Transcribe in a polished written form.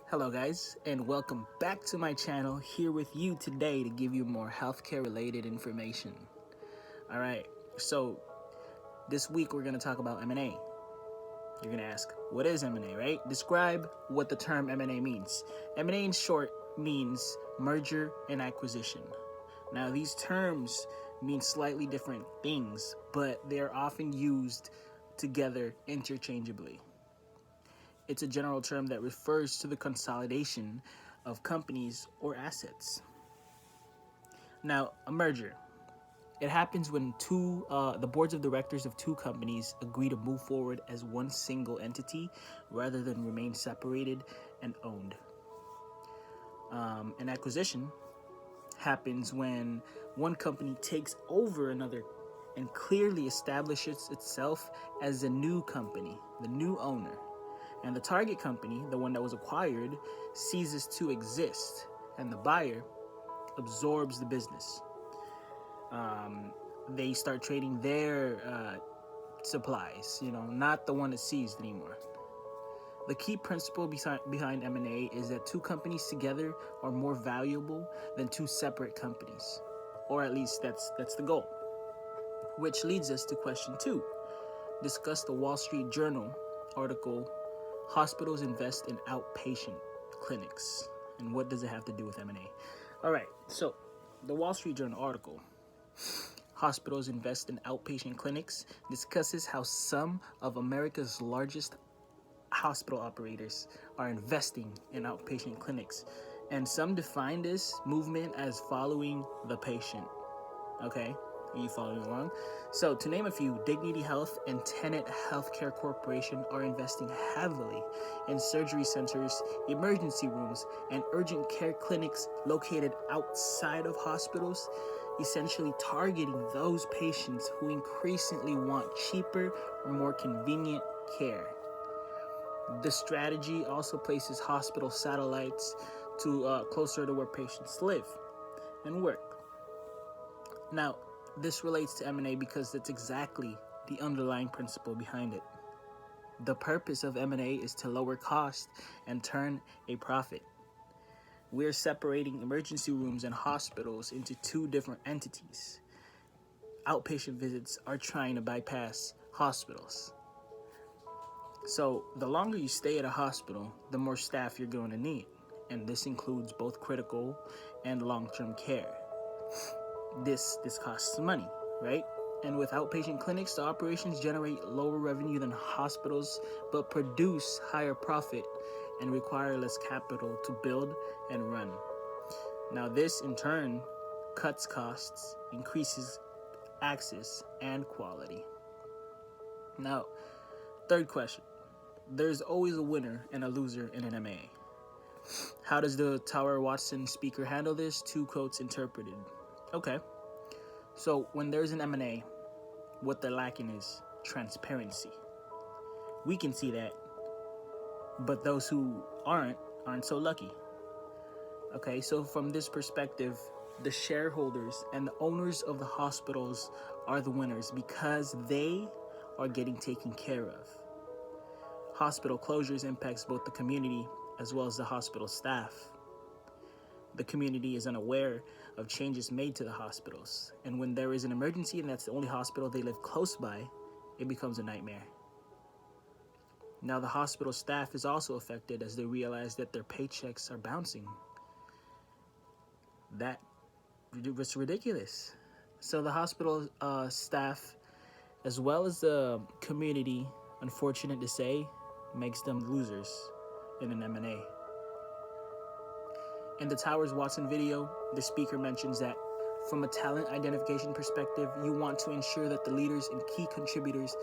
Hello guys, and welcome back to my channel, here with you today to give you more healthcare related information. Alright, so this week we're going to talk about M&A. You're going to ask, what is M&A, right? Describe what the term M&A means. M&A in short means merger and acquisition. Now these terms mean slightly different things, but they're often used together interchangeably. It's a general term that refers to the consolidation of companies or assets. Now, a merger. It happens when the boards of directors of two companies agree to move forward as one single entity rather than remain separated and owned. An acquisition happens when one company takes over another and clearly establishes itself as a new company, the new owner. And the target company, the one that was acquired, ceases to exist, and the buyer absorbs the business. They start trading their supplies, not the one that's seized anymore. The key principle behind M&A is that two companies together are more valuable than two separate companies, or at least that's the goal. Which leads us to question 2. Discuss the Wall Street Journal article, Hospitals Invest in Outpatient Clinics. And what does it have to do with M&A? All right, so the Wall Street Journal article, Hospitals Invest in Outpatient Clinics, discusses how some of America's largest hospital operators are investing in outpatient clinics. And some define this movement as following the patient. Okay? Are you following along? So, to name a few, Dignity Health and Tenet Healthcare Corporation are investing heavily in surgery centers, emergency rooms, and urgent care clinics located outside of hospitals, essentially targeting those patients who increasingly want cheaper or more convenient care. The strategy also places hospital satellites closer to where patients live and work. Now, this relates to M&A because that's exactly the underlying principle behind it. The purpose of M&A is to lower cost and turn a profit. We're separating emergency rooms and hospitals into two different entities. Outpatient visits are trying to bypass hospitals. So the longer you stay at a hospital, the more staff you're going to need. And this includes both critical and long-term care. This costs money, right? And with outpatient clinics, the operations generate lower revenue than hospitals, but produce higher profit and require less capital to build and run. Now this in turn cuts costs, increases access and quality. Now, third question. There's always a winner and a loser in an M&A. How does the Tower Watson speaker handle this? 2 quotes interpreted. Okay. So when there's an M&A, what they're lacking is transparency. We can see that, but those who aren't so lucky. Okay, so from this perspective, the shareholders and the owners of the hospitals are the winners because they are getting taken care of. Hospital closures impacts both the community as well as the hospital staff. The community is unaware of changes made to the hospitals. And when there is an emergency and that's the only hospital they live close by, it becomes a nightmare. Now the hospital staff is also affected as they realize that their paychecks are bouncing. It's ridiculous. So the hospital staff, as well as the community, unfortunate to say, makes them losers in an M&A. In the Towers Watson video, the speaker mentions that from a talent identification perspective, you want to ensure that the leaders and key contributors